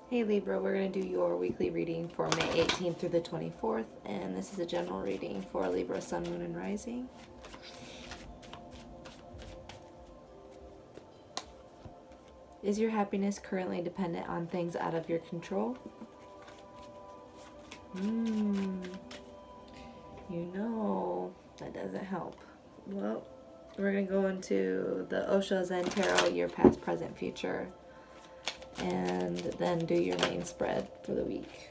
Hey Libra, we're going to do your weekly reading for May 18th through the 24th, and this is a general reading for Libra, Sun, Moon, and Rising. Is your happiness currently dependent on things out of your control? You know, that doesn't help. Well, we're going to go into the Osho Zen Tarot, your past, present, future, and then do your main spread for the week.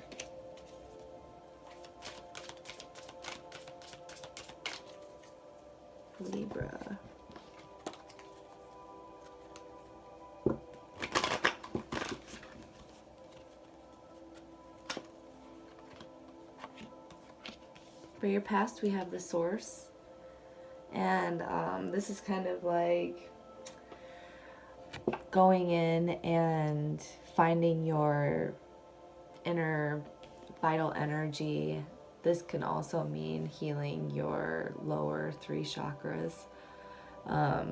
Libra. For your past, we have the Source. And this is kind of like going in and finding your inner vital energy. This can also mean healing your lower 3 chakras. I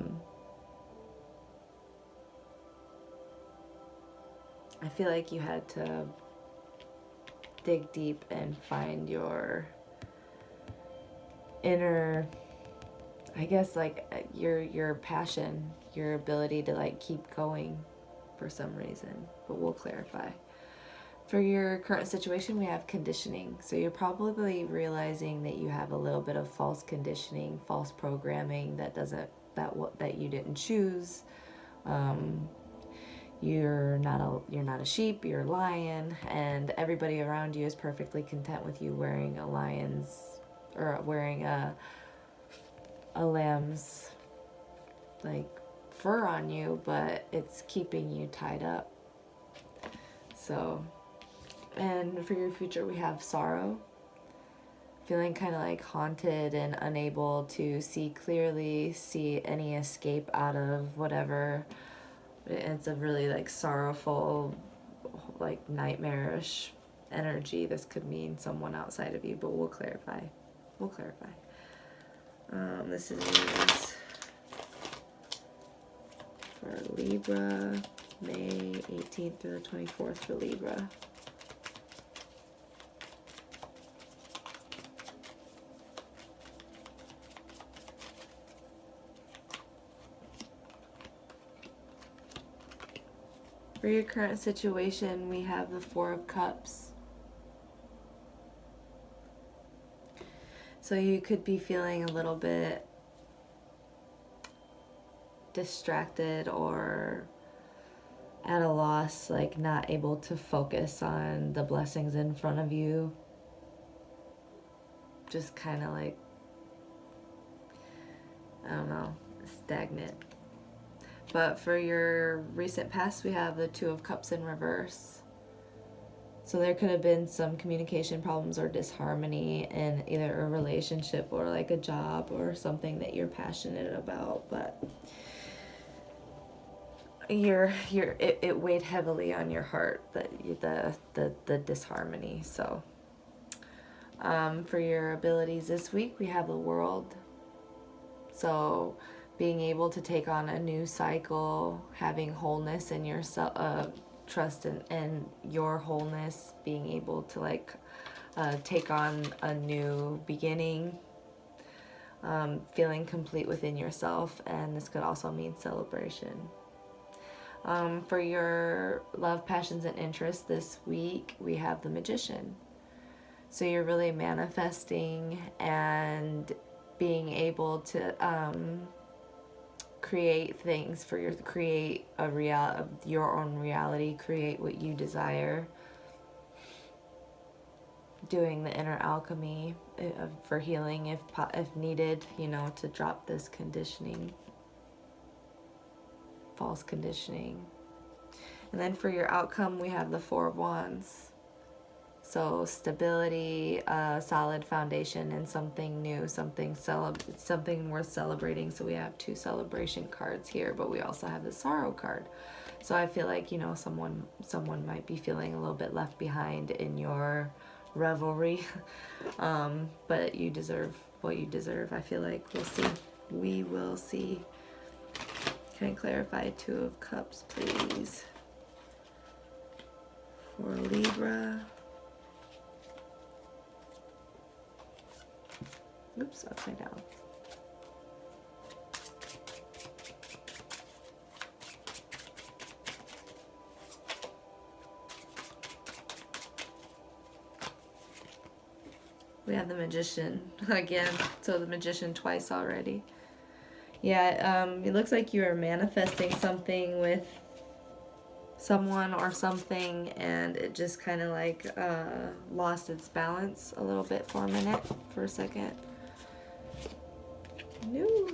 feel like you had to dig deep and find your inner, I guess, like your passion, your ability to like keep going for some reason, but we'll clarify. For your current situation, we have conditioning. So you're probably realizing that you have a little bit of false conditioning, false programming that you didn't choose. You're not a sheep, you're a lion, and everybody around you is perfectly content with you wearing a lion's or wearing a lamb's like fur on you, but it's keeping you tied up. So, and for your future, we have sorrow. Feeling kind of like haunted and unable to see clearly, see any escape out of whatever. It's a really like sorrowful, like nightmarish energy. This could mean someone outside of you, but we'll clarify. This is for Libra, May 18th through the 24th for Libra. For your current situation, we have the 4 of Cups. So you could be feeling a little bit distracted or at a loss, like not able to focus on the blessings in front of you. Just kind of like, I don't know, stagnant. But for your recent past, we have the 2 of Cups in reverse. So there could have been some communication problems or disharmony in either a relationship or like a job or something that you're passionate about, but it weighed heavily on your heart, the disharmony. So for your abilities this week, we have the World. So being able to take on a new cycle, having wholeness in yourself, trust in your wholeness, being able to like take on a new beginning, feeling complete within yourself, and this could also mean celebration. For your love, passions, and interests this week, we have the Magician. So you're really manifesting and being able to create things for create your own reality, create what you desire. Doing the inner alchemy for healing if needed, to drop this conditioning, false conditioning. And then for your outcome, we have the 4 of Wands. So stability, solid foundation, and something new, something worth celebrating. So we have 2 celebration cards here, but we also have the sorrow card. So I feel like, someone might be feeling a little bit left behind in your revelry, but you deserve what you deserve. I feel like we will see. Can I clarify 2 of Cups, please? For Libra. Oops, upside down. We have the Magician again, so the Magician twice already. Yeah, it looks like you are manifesting something with someone or something, and it just kind of like lost its balance a little bit for a minute, for a second. No.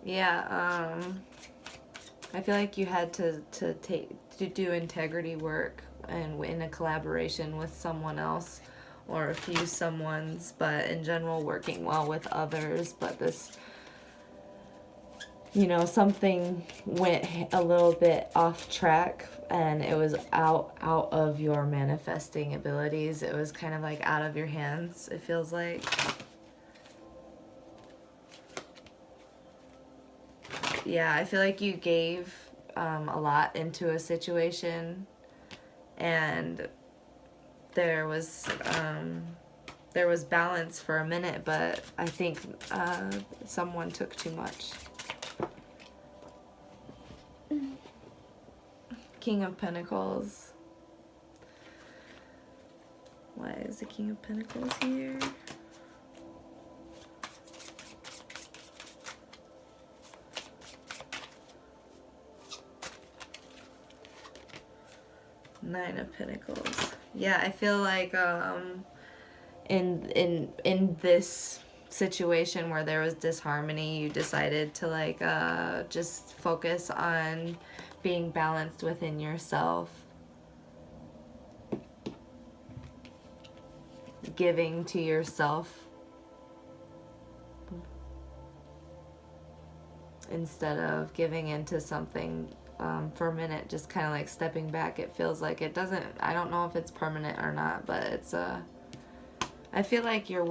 Yeah, I feel like you had to do integrity work and in a collaboration with someone else or a few someones, but in general working well with others. But this, you know, something went a little bit off track and it was out of your manifesting abilities. It was kind of like out of your hands, it feels like. Yeah, I feel like you gave a lot into a situation, and there was balance for a minute, but I think someone took too much. King of Pentacles. Why is the King of Pentacles here? Nine of Pentacles. Yeah, I feel like in this situation where there was disharmony, you decided to like just focus on being balanced within yourself, giving to yourself instead of giving into something. For a minute, just kind of like stepping back. It feels like it doesn't, I don't know if it's permanent or not, but it's I feel like you're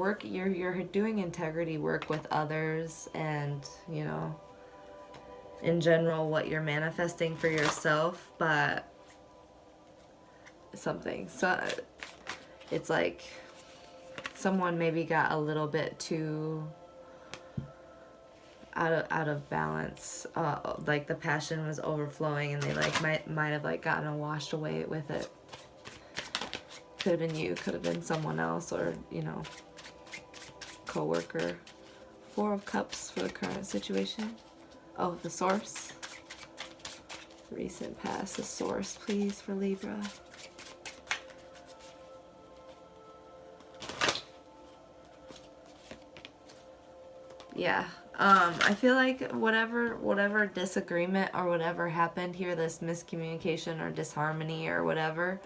doing integrity work with others, and you know, in general what you're manifesting for yourself, but something, so it's like someone maybe got a little bit too out of balance, like the passion was overflowing and they like might have like gotten washed away with it. Could have been you, could have been someone else, or you know, co-worker. Four of Cups for the current situation. Oh, the source. Recent past, the source, please, for Libra. Yeah. I feel like whatever disagreement or whatever happened here, this miscommunication or disharmony or whatever,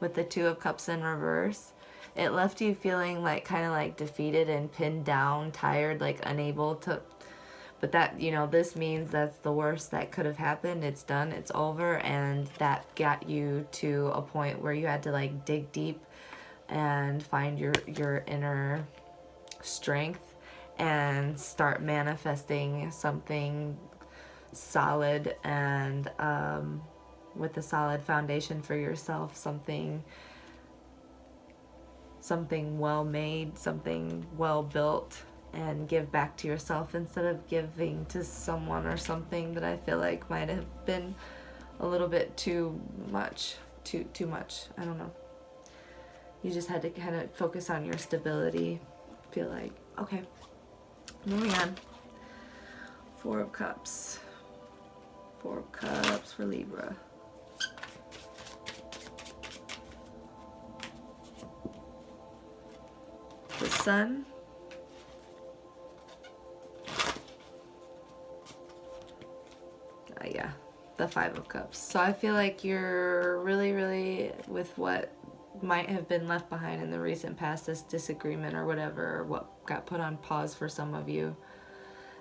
with the Two of Cups in reverse, it left you feeling like kind of like defeated and pinned down, tired, like unable to. But that, you know, this means that's the worst that could have happened. It's done. It's over. And that got you to a point where you had to like dig deep and find your inner strength and start manifesting something solid and with a solid foundation for yourself, something well made, something well built, and give back to yourself instead of giving to someone or something that I feel like might have been a little bit too much. Too much. I don't know. You just had to kind of focus on your stability. Feel like, okay. Moving on. Four of Cups. Four of Cups for Libra. The Sun. Yeah, the Five of Cups. So I feel like you're really with what might have been left behind in the recent past, this disagreement or whatever, or what got put on pause for some of you.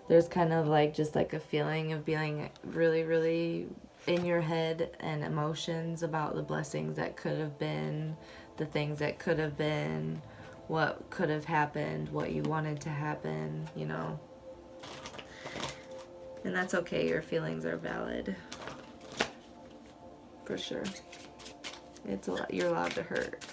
There's kind of like just like a feeling of being really in your head and emotions about the blessings that could have been, the things that could have been, what could have happened, what you wanted to happen, you know. And that's okay, your feelings are valid. For sure. It's a lot, you're allowed to hurt.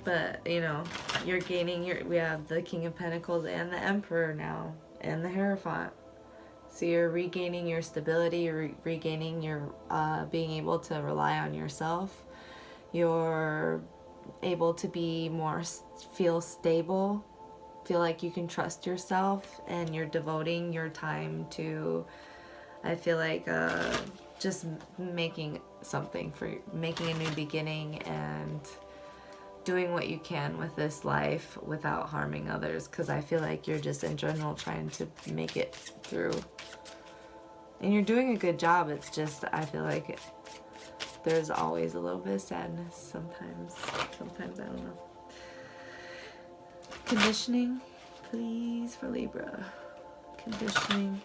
But, you know, you're gaining we have the King of Pentacles and the Emperor now, and the Hierophant. So you're regaining your stability, you're regaining your being able to rely on yourself. You're able to be more, feel stable, feel like you can trust yourself, and you're devoting your time to, I feel like, just making something, making a new beginning and doing what you can with this life without harming others, because I feel like you're just in general trying to make it through. And you're doing a good job. It's just, I feel like there's always a little bit of sadness sometimes. Sometimes, I don't know. Conditioning, please, for Libra. Conditioning.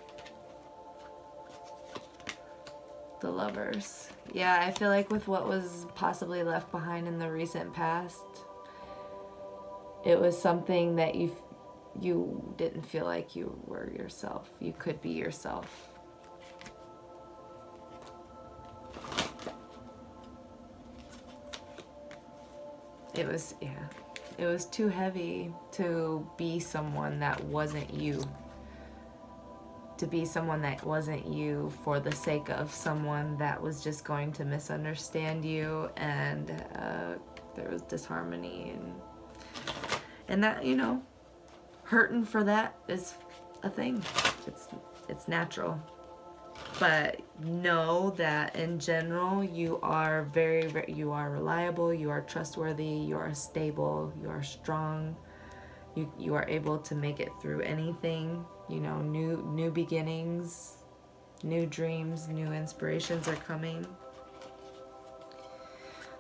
The Lovers. Yeah, I feel like with what was possibly left behind in the recent past, it was something that you didn't feel like you were yourself. You could be yourself. It was, yeah, it was too heavy to be someone that wasn't you. To be someone that wasn't you for the sake of someone that was just going to misunderstand you, and there was disharmony, and that, you know, hurting for that is a thing. It's natural. But know that in general you are you are reliable, you are trustworthy, you are stable, you are strong. You are able to make it through anything. You know, new beginnings, new dreams, new inspirations are coming.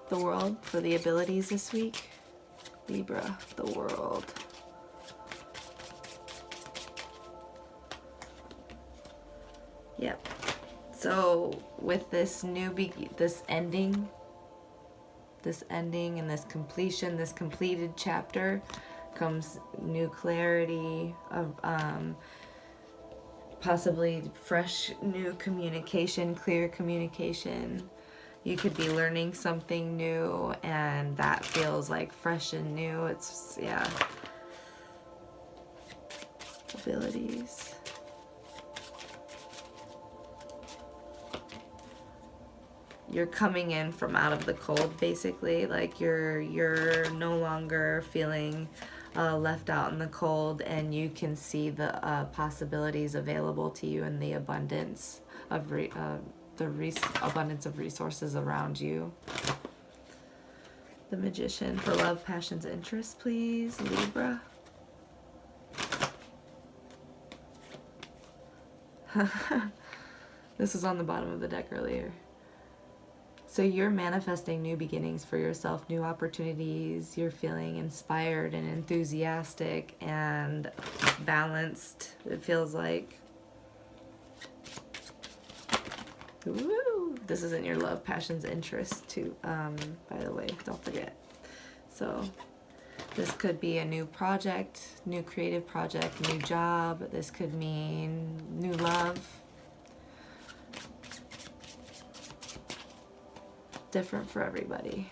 The World for the abilities this week. Libra, the World. Yep. So with this this ending and this completion, this completed chapter, comes new clarity of possibly fresh new communication, clear communication. You could be learning something new, and that feels like fresh and new. It's, yeah. Abilities. You're coming in from out of the cold, basically. Like you're no longer feeling left out in the cold, and you can see the possibilities available to you and the abundance of abundance of resources around you. The Magician for love, passions, interests, please, Libra. This was on the bottom of the deck earlier. So you're manifesting new beginnings for yourself, new opportunities. You're feeling inspired and enthusiastic and balanced, it feels like. Woo! This isn't your love, passions, interests, too, by the way, don't forget. So this could be a new project, new creative project, new job. This could mean new love. Different for everybody.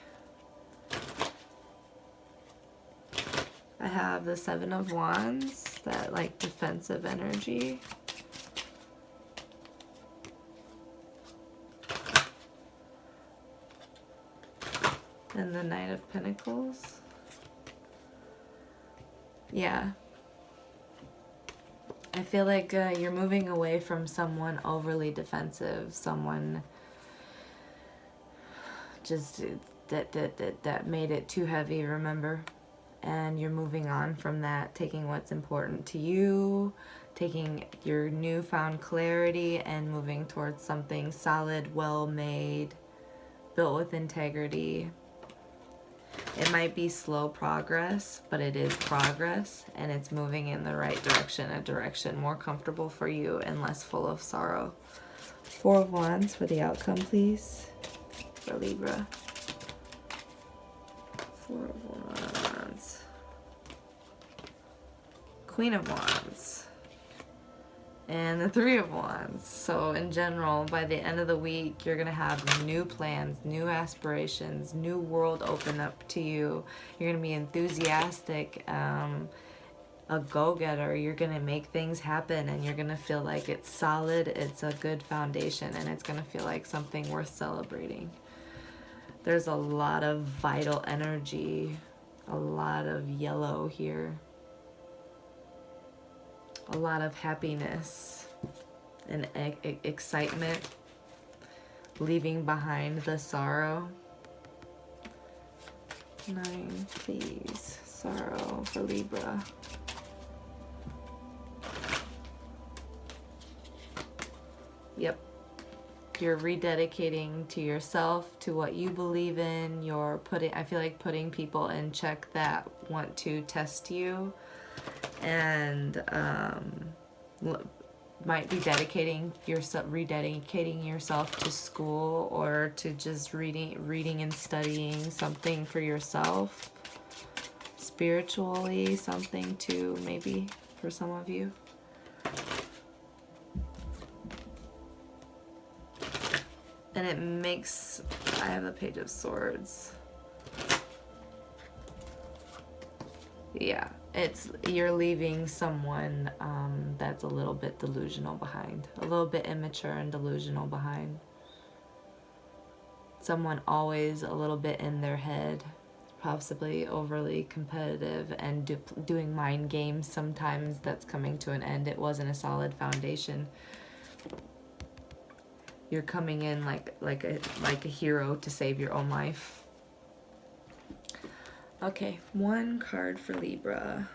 I have the Seven of Wands, that like defensive energy. And the Knight of Pentacles. Yeah. I feel like you're moving away from someone overly defensive, someone just that made it too heavy, remember? And you're moving on from that, taking what's important to you, taking your newfound clarity and moving towards something solid, well made, built with integrity. It might be slow progress, but it is progress, and it's moving in the right direction, a direction more comfortable for you and less full of sorrow. 4 of Wands for the outcome, please, for Libra. 4 of Wands. Queen of Wands. And the 3 of Wands. So in general, by the end of the week, you're going to have new plans, new aspirations, new world open up to you. You're going to be enthusiastic, a go-getter. You're going to make things happen, and you're going to feel like it's solid, it's a good foundation, and it's going to feel like something worth celebrating. There's a lot of vital energy, a lot of yellow here. A lot of happiness and excitement, leaving behind the sorrow. 9, please. Sorrow for Libra. Yep. You're rededicating to yourself, to what you believe in. You're I feel like putting people in check that want to test you, and might be rededicating yourself to school, or to just reading and studying something for yourself, spiritually, something too, maybe for some of you. And it makes, I have a Page of Swords. Yeah, you're leaving someone that's a little bit delusional behind, a little bit immature and delusional behind. Someone always a little bit in their head, possibly overly competitive and doing mind games sometimes. That's coming to an end. It wasn't a solid foundation. You're coming in like a hero to save your own life. Okay, 1 card for Libra.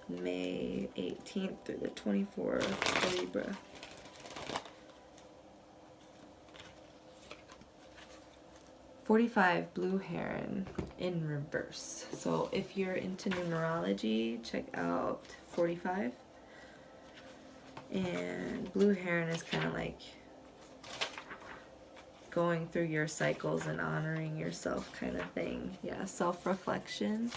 May 18th through the 24th for Libra. $45 blue heron in reverse. So if you're into numerology, check out 45. And blue heron is kind of like going through your cycles and honoring yourself kind of thing. Yeah, self-reflection.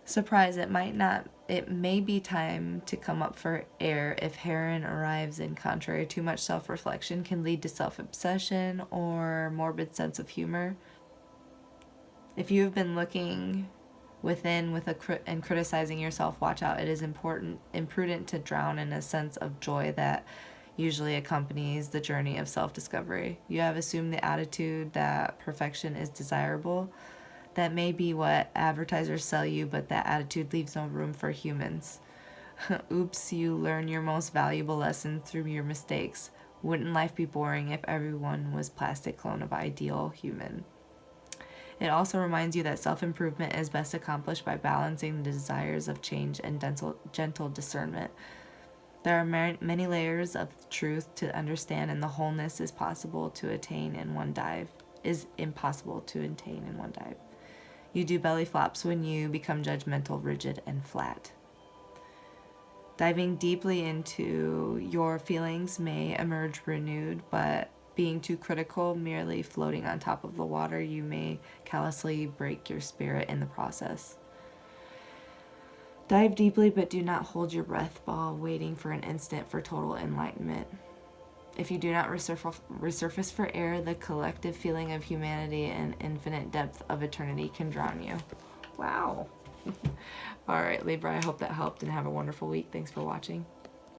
Surprise, it may be time to come up for air if heron arrives in contrary. Too much self-reflection can lead to self-obsession or morbid sense of humor. If you've been looking within and criticizing yourself, watch out. It is imprudent to drown in a sense of joy that usually accompanies the journey of self-discovery. You have assumed the attitude that perfection is desirable. That may be what advertisers sell you, but that attitude leaves no room for humans. Oops, you learn your most valuable lesson through your mistakes. Wouldn't life be boring if everyone was plastic clone of ideal human? It also reminds you that self-improvement is best accomplished by balancing the desires of change and gentle discernment. There are many layers of truth to understand, and the wholeness is impossible to attain in one dive. You do belly flops when you become judgmental, rigid, and flat. Diving deeply into your feelings may emerge renewed, but being too critical, merely floating on top of the water, you may callously break your spirit in the process. Dive deeply, but do not hold your breath while waiting for an instant for total enlightenment. If you do not resurface for air, the collective feeling of humanity and infinite depth of eternity can drown you. Wow. All right, Libra, I hope that helped, and have a wonderful week. Thanks for watching.